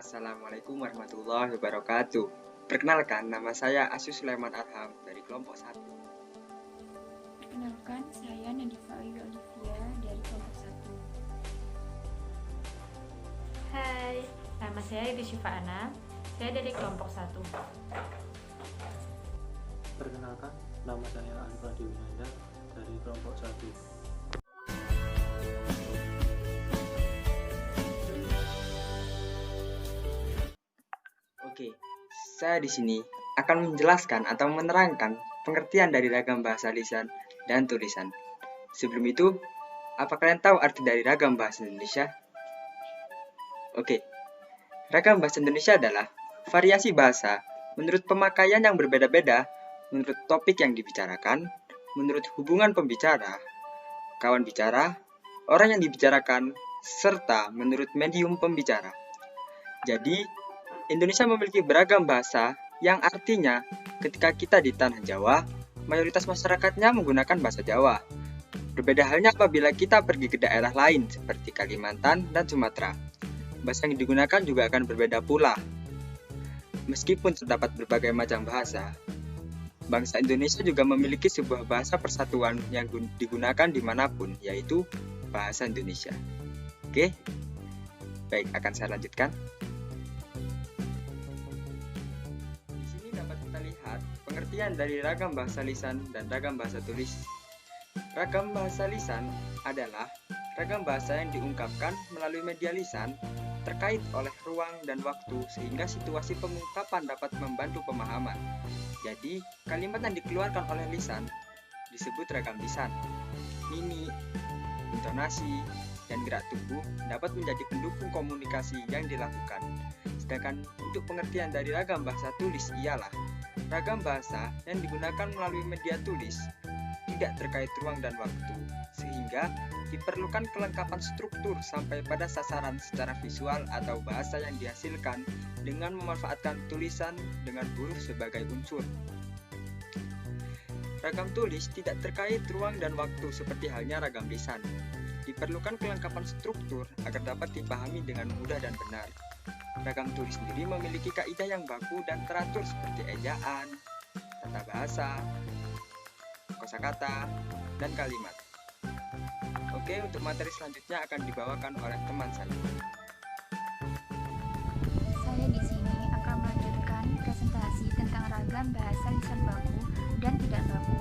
Assalamualaikum warahmatullahi wabarakatuh. Perkenalkan, nama saya Asyus Sulaiman Arham dari kelompok 1. Perkenalkan, saya Nadifa Ayu Olivia dari kelompok 1. Hai, nama saya Ibu Syifa Ana. Saya dari kelompok 1. Perkenalkan, nama saya Alif Adi Winanda dari kelompok 1. Oke, saya di sini akan menjelaskan atau menerangkan pengertian dari ragam bahasa lisan dan tulisan. Sebelum itu, apa kalian tahu arti dari ragam bahasa Indonesia? Oke, ragam bahasa Indonesia adalah variasi bahasa menurut pemakaian yang berbeda-beda, menurut topik yang dibicarakan, menurut hubungan pembicara, kawan bicara, orang yang dibicarakan, serta menurut medium pembicara. Jadi, Indonesia memiliki beragam bahasa yang artinya ketika kita di tanah Jawa, mayoritas masyarakatnya menggunakan bahasa Jawa. Berbeda halnya apabila kita pergi ke daerah lain seperti Kalimantan dan Sumatera. Bahasa yang digunakan juga akan berbeda pula. Meskipun terdapat berbagai macam bahasa, bangsa Indonesia juga memiliki sebuah bahasa persatuan yang digunakan dimanapun, yaitu bahasa Indonesia. Oke, baik, akan saya lanjutkan. Di sini dapat kita lihat pengertian dari ragam bahasa lisan dan ragam bahasa tulis. Ragam bahasa lisan adalah ragam bahasa yang diungkapkan melalui media lisan terkait oleh ruang dan waktu sehingga situasi pengungkapan dapat membantu pemahaman. Jadi, kalimat yang dikeluarkan oleh lisan disebut ragam lisan. Mimik, intonasi, dan gerak tubuh dapat menjadi pendukung komunikasi yang dilakukan. Sedangkan untuk pengertian dari ragam bahasa tulis ialah ragam bahasa yang digunakan melalui media tulis tidak terkait ruang dan waktu, sehingga diperlukan kelengkapan struktur sampai pada sasaran secara visual atau bahasa yang dihasilkan dengan memanfaatkan tulisan dengan huruf sebagai unsur. Ragam tulis tidak terkait ruang dan waktu seperti halnya ragam lisan. Diperlukan kelengkapan struktur agar dapat dipahami dengan mudah dan benar. Ragam tulis sendiri memiliki kaidah yang baku dan teratur seperti ejaan, tata bahasa, kosakata, dan kalimat. Oke, untuk materi selanjutnya akan dibawakan oleh teman saya. Saya di sini akan melanjutkan presentasi tentang ragam bahasa lisan baku dan tidak baku.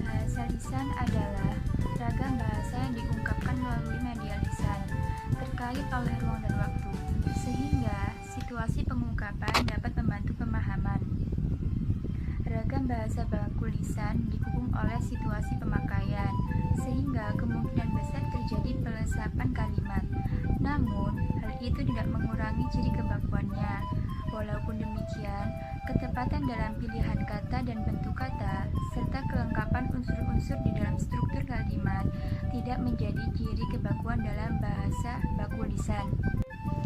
Bahasa lisan adalah ragam bahasa yang diungkapkan melalui media lisan, terkait oleh ruang dan waktu, sehingga situasi pengungkapan dapat membantu pemahaman. Ragam bahasa baku lisan didukung oleh situasi pemakaian, sehingga kemungkinan besar terjadi pelesapan kalimat. Namun, hal itu tidak mengurangi ciri kebakuannya. Walaupun demikian, ketepatan dalam pilihan kata dan bentuk kata, serta kelengkapan unsur-unsur di dalam struktur kalimat tidak menjadi ciri kebakuan dalam bahasa baku lisan.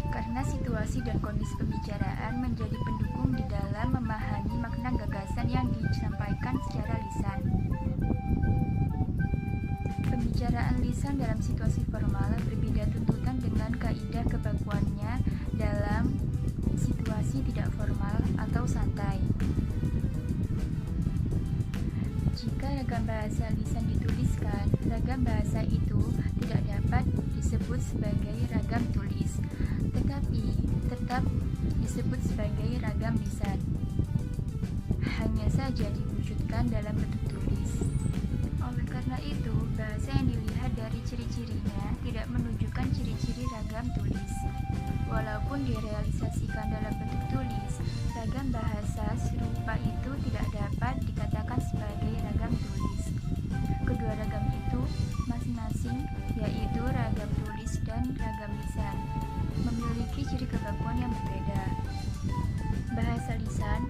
Karena situasi dan kondisi pembicaraan menjadi pendukung di dalam memahami makna gagasan yang disampaikan secara lisan. Pembicaraan lisan dalam situasi formal berbeda tuntutan dengan kaidah kebakuannya dalam situasi tidak formal atau santai. Jika ragam bahasa lisan dituliskan, ragam bahasa itu tidak dapat disebut sebagai ragam tulis, tetapi tetap disebut sebagai ragam lisan. Hanya saja diwujudkan dalam bentuk tulis. Oleh karena itu, bahasa yang dilihat dari ciri-cirinya tidak menunjukkan ciri-ciri ragam tulis. Walaupun direalisasikan dalam bentuk tulis, ragam bahasa serupa itu tidak dapat dikatakan sebagai ragam tulis. Kedua ragam itu masing-masing, yaitu ragam tulis dan ragam lisan, memiliki ciri kebakuan yang berbeda. Bahasa lisan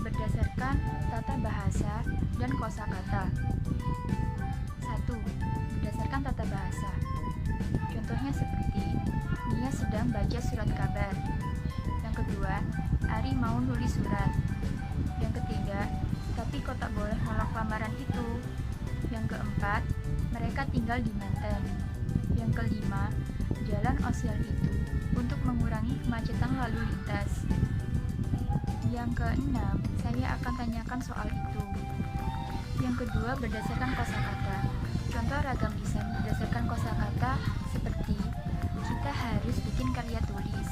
berdasarkan tata bahasa dan kosakata. 1. Berdasarkan tata bahasa. Contohnya seperti Nia sedang baca surat kabar. Yang kedua, Ari mau nulis surat. Yang ketiga, tapi kok tak boleh nolak lamaran itu. Yang keempat, mereka tinggal di Menteng. Yang kelima, jalan osial itu untuk mengurangi kemacetan lalu lintas. Yang keenam, saya akan tanyakan soal itu. Yang kedua, berdasarkan kosakata. Contoh ragam lisan berdasarkan kosakata seperti kita harus bikin karya tulis.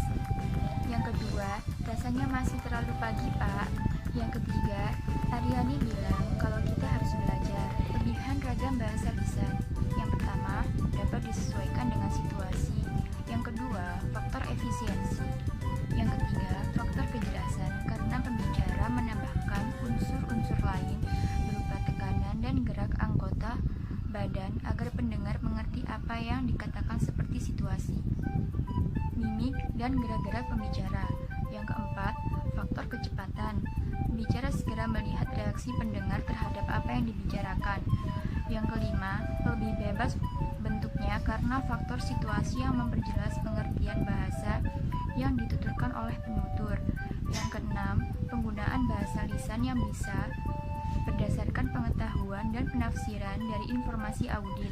Yang kedua, rasanya masih terlalu pagi, Pak. Yang ketiga, Aryani bilang kalau kita harus belajar. Pemilihan ragam bahasa lisan. Yang pertama, dapat disesuaikan dengan situasi. Yang kedua, faktor efisiensi. Yang ketiga, faktor kejelasan karena pembicara menambahkan unsur-unsur lain berupa tekanan dan gerak anggota badan agar pendengar mengerti apa yang dikatakan seperti situasi, mimik, dan gerak-gerak pembicara. Yang keempat, faktor kecepatan. Pembicara segera melihat reaksi pendengar terhadap apa yang dibicarakan. Yang kelima, lebih bebas bentuknya karena faktor situasi yang memperjelas pengertian bahasa yang dituturkan oleh penutur. Yang keenam, penggunaan bahasa lisan yang bisa berdasarkan pengetahuan dan penafsiran dari informasi audit,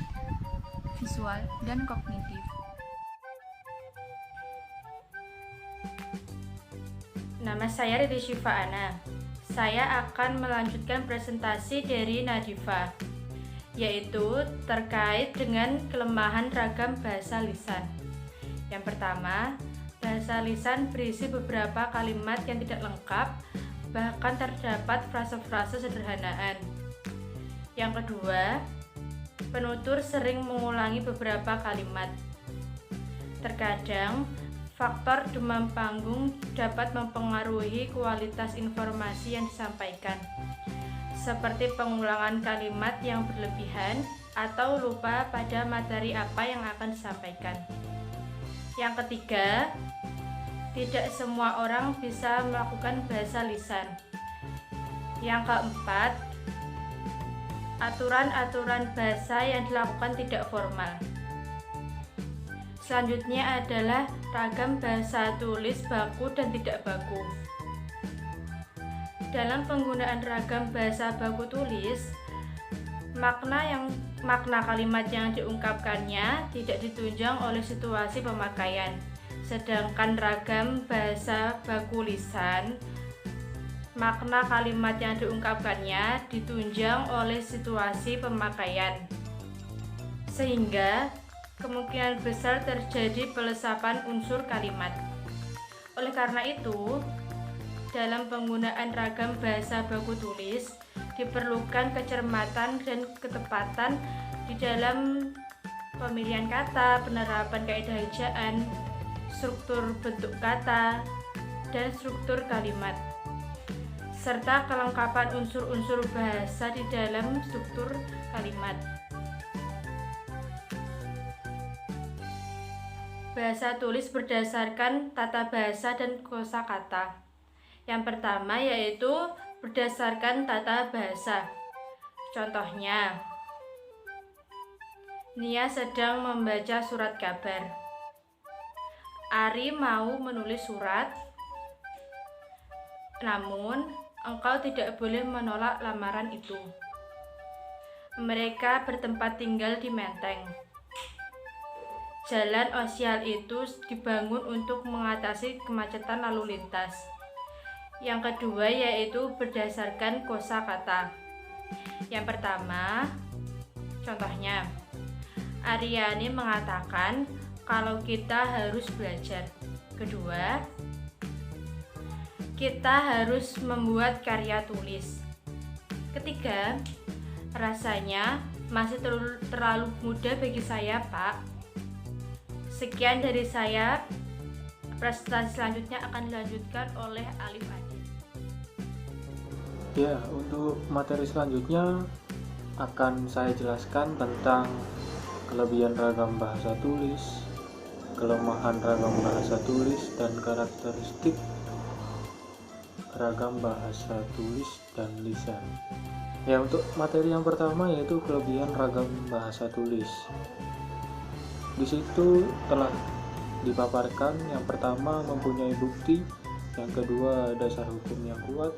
visual, dan kognitif. Nama saya Ridi Syifaana. Saya akan melanjutkan presentasi dari Nadifa, yaitu terkait dengan kelemahan ragam bahasa lisan. Yang pertama, bahasa lisan berisi beberapa kalimat yang tidak lengkap, bahkan terdapat frase-frase sederhanaan. Yang kedua, penutur sering mengulangi beberapa kalimat. Terkadang, faktor demam panggung dapat mempengaruhi kualitas informasi yang disampaikan, seperti pengulangan kalimat yang berlebihan atau lupa pada materi apa yang akan disampaikan. Yang ketiga, tidak semua orang bisa melakukan bahasa lisan. Yang keempat, aturan-aturan bahasa yang dilakukan tidak formal. Selanjutnya adalah ragam bahasa tulis baku dan tidak baku. Dalam penggunaan ragam bahasa baku tulis, makna kalimat yang diungkapkannya tidak ditunjang oleh situasi pemakaian. Sedangkan ragam bahasa baku lisan, makna kalimat yang diungkapkannya ditunjang oleh situasi pemakaian, sehingga kemungkinan besar terjadi pelesapan unsur kalimat. Oleh karena itu, dalam penggunaan ragam bahasa baku tulis diperlukan kecermatan dan ketepatan di dalam pemilihan kata, penerapan kaidah ejaan, struktur bentuk kata, dan struktur kalimat, serta kelengkapan unsur-unsur bahasa di dalam struktur kalimat. Bahasa tulis berdasarkan tata bahasa dan kosakata. Yang pertama yaitu berdasarkan tata bahasa. Contohnya, Nia sedang membaca surat kabar. Ari mau menulis surat, namun engkau tidak boleh menolak lamaran itu. Mereka bertempat tinggal di Menteng. Jalan osial itu dibangun untuk mengatasi kemacetan lalu lintas. Yang kedua yaitu berdasarkan kosakata. Yang pertama, contohnya, Aryani mengatakan kalau kita harus belajar. Kedua, kita harus membuat karya tulis. Ketiga, rasanya masih terlalu muda bagi saya, Pak. Sekian dari saya. Presentasi selanjutnya akan dilanjutkan oleh Alif Adi. Ya, untuk materi selanjutnya akan saya jelaskan tentang kelebihan ragam bahasa tulis, kelemahan ragam bahasa tulis, dan karakteristik ragam bahasa tulis dan lisan. Ya, untuk materi yang pertama yaitu kelebihan ragam bahasa tulis. Di situ telah dipaparkan yang pertama mempunyai bukti, yang kedua dasar hukum yang kuat,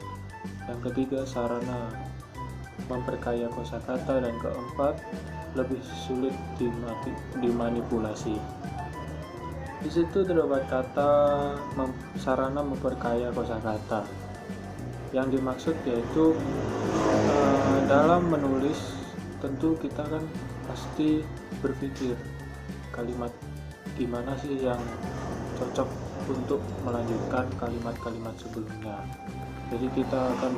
yang ketiga sarana memperkaya kosakata, dan keempat lebih sulit dimanipulasi. Di situ terdapat kata sarana memperkaya kosakata. Yang dimaksud yaitu dalam menulis tentu kita kan pasti berpikir kalimat gimana sih yang cocok untuk melanjutkan kalimat-kalimat sebelumnya. Jadi kita akan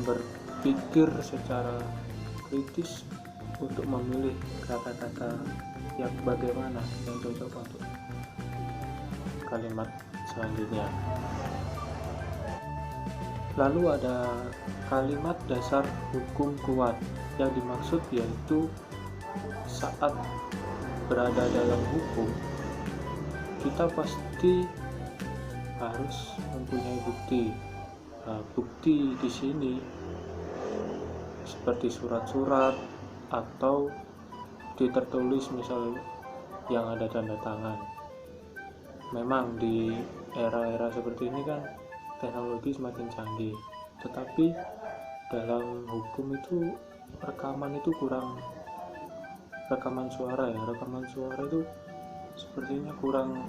berpikir secara kritis untuk memilih kata-kata yang bagaimana yang cocok untuk kalimat selanjutnya. Lalu ada kalimat dasar hukum kuat. Yang dimaksud yaitu saat berada dalam hukum, kita pasti harus mempunyai bukti. Bukti di sini seperti surat-surat atau tertulis misal yang ada tanda tangan. Memang di era-era seperti ini kan teknologi semakin canggih, tetapi dalam hukum itu rekaman suara itu sepertinya kurang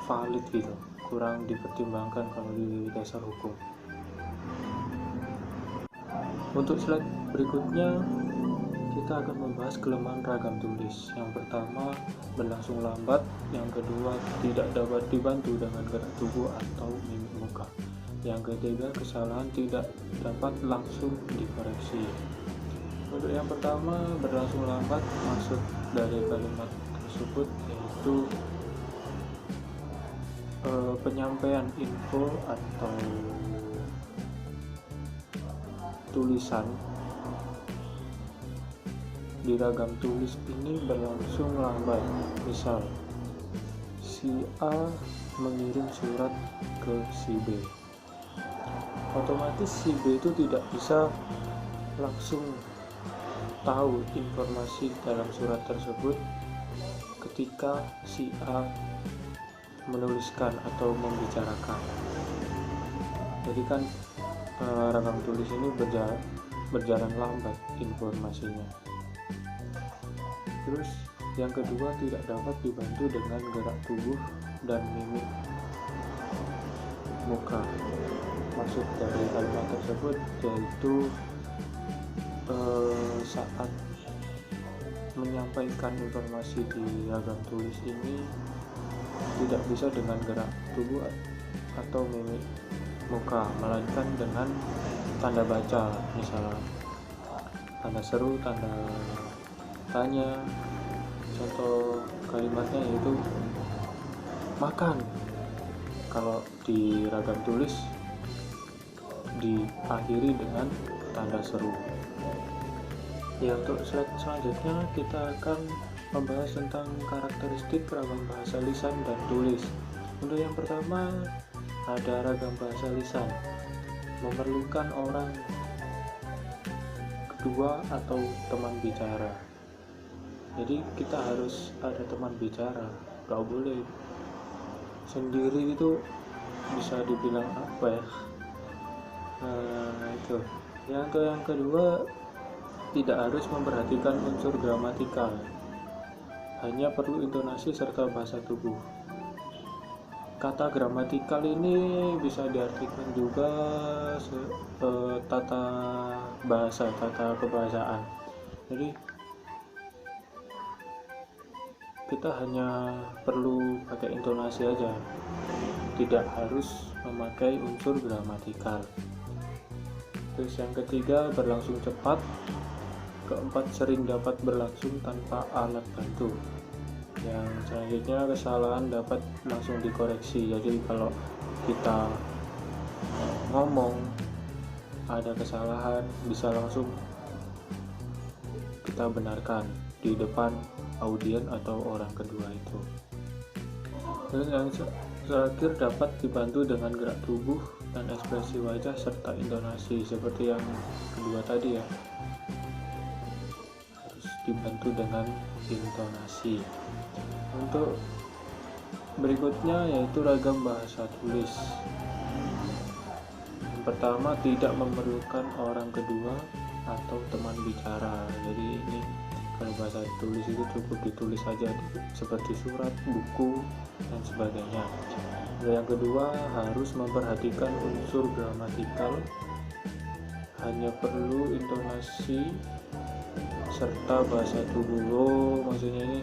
valid gitu, kurang dipertimbangkan kalau di dasar hukum. Untuk slide berikutnya kita akan membahas kelemahan ragam tulis. Yang pertama, berlangsung lambat. Yang kedua, tidak dapat dibantu dengan gerak tubuh atau mimik muka. Yang ketiga, kesalahan tidak dapat langsung dikoreksi. Untuk yang pertama, berlangsung lambat, maksud dari kalimat tersebut yaitu penyampaian info atau tulisan di ragam tulis ini berlangsung lambat. Misal, si A mengirim surat ke si B, otomatis si B itu tidak bisa langsung tahu informasi dalam surat tersebut ketika si A menuliskan atau membicarakan. Jadi kan ragam tulis ini berjalan lambat informasinya. Terus yang kedua, tidak dapat dibantu dengan gerak tubuh dan mimik muka. Maksud dari kalimat tersebut yaitu saat menyampaikan informasi di ragam tulis ini tidak bisa dengan gerak tubuh atau mimik muka, melainkan dengan tanda baca, misalnya tanda seru, tanda tanya. Contoh kalimatnya yaitu makan. Kalau di ragam tulis diakhiri dengan tanda seru. Ya, untuk slide selanjutnya kita akan membahas tentang karakteristik ragam bahasa lisan dan tulis. Untuk yang pertama, ada ragam bahasa lisan, memerlukan orang kedua atau teman bicara. Jadi kita harus ada teman bicara, gak boleh sendiri. Itu bisa dibilang apa ya, itu. Yang kedua, tidak harus memperhatikan unsur gramatikal, hanya perlu intonasi serta bahasa tubuh. Kata gramatikal ini bisa diartikan juga tata bahasa, tata kebahasaan. Jadi kita hanya perlu pakai intonasi aja, tidak harus memakai unsur gramatikal. Terus yang ketiga, berlangsung cepat. Keempat, sering dapat berlangsung tanpa alat bantu. Yang selanjutnya, kesalahan dapat langsung dikoreksi. Jadi kalau kita ngomong ada kesalahan, bisa langsung kita benarkan di depan audien atau orang kedua itu. Dan yang terakhir, dapat dibantu dengan gerak tubuh dan ekspresi wajah serta intonasi, seperti yang kedua tadi ya, harus dibantu dengan intonasi. Untuk berikutnya yaitu ragam bahasa tulis. Yang pertama, tidak memerlukan orang kedua atau teman bicara. Jadi ini Kalau bahasa tulis itu cukup ditulis saja seperti surat, buku, dan sebagainya. Yang kedua, harus memperhatikan unsur gramatikal, hanya perlu intonasi serta bahasa tubuh. Maksudnya ini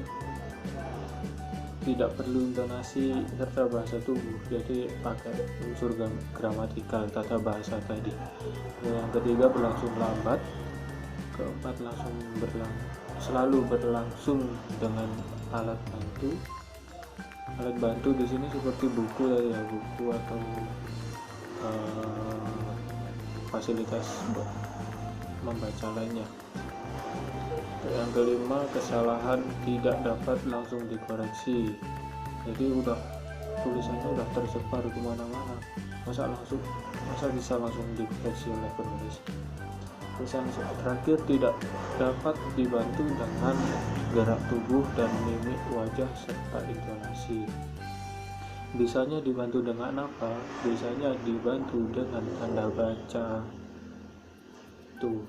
tidak perlu intonasi serta bahasa tubuh, jadi pakai unsur gramatikal tata bahasa tadi. Yang ketiga, berlangsung lambat. Keempat, selalu berlangsung dengan alat bantu. Alat bantu di sini seperti buku tadi ya, buku atau fasilitas membaca lainnya. Yang kelima, kesalahan tidak dapat langsung dikoreksi. Jadi tulisannya udah tersebar kemana-mana, masa bisa langsung dikoreksi oleh penulis. Terus yang terakhir, tidak dapat dibantu dengan gerak tubuh dan mimik wajah serta intonasi. Bisanya dibantu dengan apa? Bisanya dibantu dengan tanda baca. Tuh,